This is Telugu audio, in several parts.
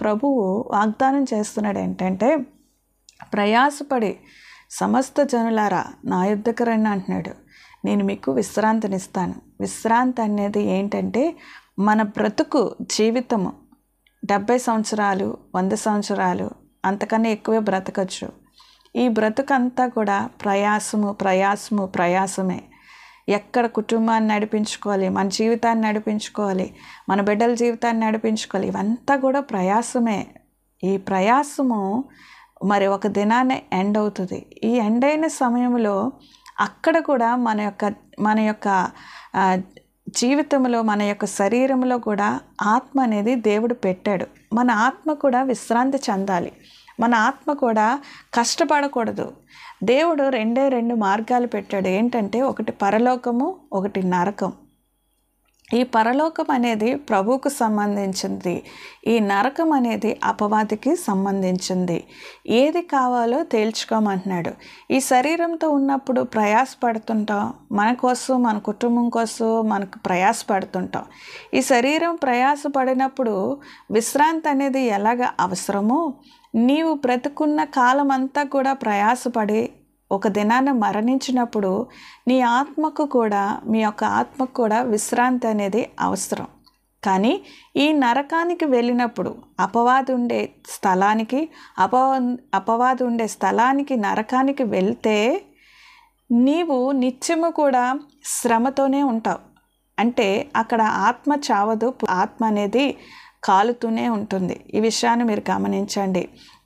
ప్రభువు వాగ్దానం చేస్తున్నాడు ఏంటంటే, ప్రయాసపడి సమస్త జనులారా నా యొద్దకు రండి అంటున్నాడు. నేను మీకు విశ్రాంతినిస్తాను. విశ్రాంతి అనేది ఏంటంటే మన బ్రతుకు జీవితము 70 సంవత్సరాలు 100 సంవత్సరాలు అంతకన్నా ఎక్కువే బ్రతకచ్చు. ఈ బ్రతుకంతా కూడా ప్రయాసమే. ఎక్కడ కుటుంబాన్ని నడిపించుకోవాలి, మన జీవితాన్ని నడిపించుకోవాలి, మన బిడ్డల జీవితాన్ని నడిపించుకోవాలి, ఇవంతా కూడా ప్రయాసమే. ఈ ప్రయాసము మరి ఒక దినాన్ని ఎండ్ అవుతుంది. ఈ ఎండ్ అయిన సమయంలో అక్కడ కూడా మన యొక్క జీవితంలో, మన యొక్క శరీరంలో కూడా ఆత్మ అనేది దేవుడు పెట్టాడు. మన ఆత్మ కూడా విశ్రాంతి చెందాలి. మన ఆత్మ కూడా కష్టపడకూడదు. దేవుడు రెండు మార్గాలు పెట్టాడు. ఏంటంటే ఒకటి పరలోకము, ఒకటి నరకం. ఈ పరలోకం అనేది ప్రభువుకు సంబంధించింది, ఈ నరకం అనేది అపవాదికి సంబంధించింది. ఏది కావాలో తేల్చుకోమంటున్నాడు. ఈ శరీరంతో ఉన్నప్పుడు ప్రయాసపడుతుంటాం, మన కోసం, మన కుటుంబం కోసం మనకు ప్రయాసపడుతుంటాం. ఈ శరీరం ప్రయాసపడినప్పుడు విశ్రాంతి అనేది ఎలాగ అవసరమో, నీవు బ్రతుకున్న కాలం అంతా కూడా ప్రయాసపడి ఒక దినాన మరణించినప్పుడు నీ ఆత్మకు కూడా, మీ యొక్క ఆత్మకు కూడా విశ్రాంతి అనేది అవసరం. కానీ ఈ నరకానికి వెళ్ళినప్పుడు అపవాది ఉండే స్థలానికి నరకానికి వెళ్తే నీవు నిత్యము కూడా శ్రమతోనే ఉంటావు. అంటే అక్కడ ఆత్మ చావదు, ఆత్మ అనేది కాలుతూనే ఉంటుంది. ఈ విషయాన్ని మీరు గమనించండి.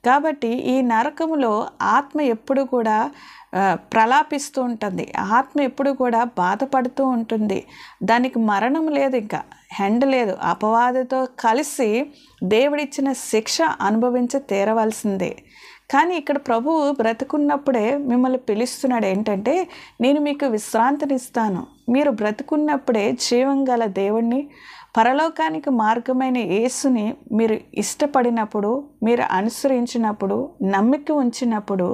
కాబట్టి ఈ నరకములో ఆత్మ ఎప్పుడు కూడా ప్రలాపిస్తూ ఉంటుంది, ఆత్మ ఎప్పుడు కూడా బాధపడుతూ ఉంటుంది. దానికి మరణం లేదు, ఇంకా హెండ్ లేదు. అపవాదితో కలిసి దేవుడిచ్చిన శిక్ష అనుభవించి తీరవలసిందే. కానీ ఇక్కడ ప్రభువు బ్రతుకున్నప్పుడే మిమ్మల్ని పిలుస్తున్నాడు. ఏంటంటే, నేను మీకు విశ్రాంతినిస్తాను. మీరు బ్రతుకున్నప్పుడే జీవం గల దేవుణ్ణి, పరలోకానికి మార్గమైన యేసుని మీరు ఇష్టపడినప్పుడు, మీరు అనుసరించినప్పుడు, నమ్మిక ఉంచినప్పుడు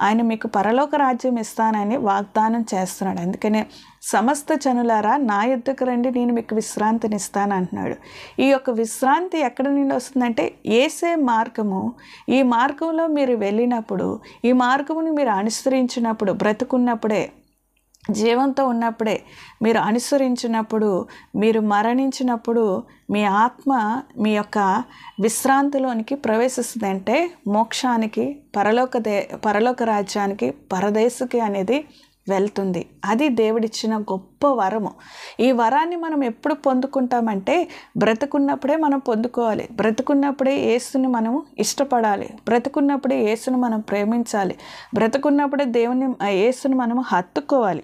ఆయన మీకు పరలోక రాజ్యం ఇస్తానని వాగ్దానం చేస్తున్నాడు. అందుకనే సమస్త జనులారా నా యొద్దకు రండి, నేను మీకు విశ్రాంతినిస్తాను అంటున్నాడు. ఈ యొక్క విశ్రాంతి ఎక్కడి నుండి వస్తుందంటే యేసే మార్గము. ఈ మార్గంలో మీరు వెళ్ళినప్పుడు, ఈ మార్గముని మీరు అనుసరించినప్పుడు, బ్రతుకున్నప్పుడే, జీవంతో ఉన్నప్పుడే, మీరు అనుసరించినప్పుడు, మీరు మరణించినప్పుడు మీ ఆత్మ మీ యొక్క విశ్రాంతిలోనికి ప్రవేశిస్తుంది. అంటే మోక్షానికి, పరలోక రాజ్యానికి, పరదేశుకి అనేది వెళ్తుంది. అది దేవుడిచ్చిన గొప్ప వరము. ఈ వరాన్ని మనం ఎప్పుడు పొందుకుంటామంటే బ్రతుకున్నప్పుడే మనం పొందుకోవాలి. బ్రతుకున్నప్పుడే యేసుని మనం ఇష్టపడాలి. బ్రతుకున్నప్పుడే యేసుని మనం ప్రేమించాలి. బ్రతుకున్నప్పుడే యేసుని మనం హత్తుకోవాలి.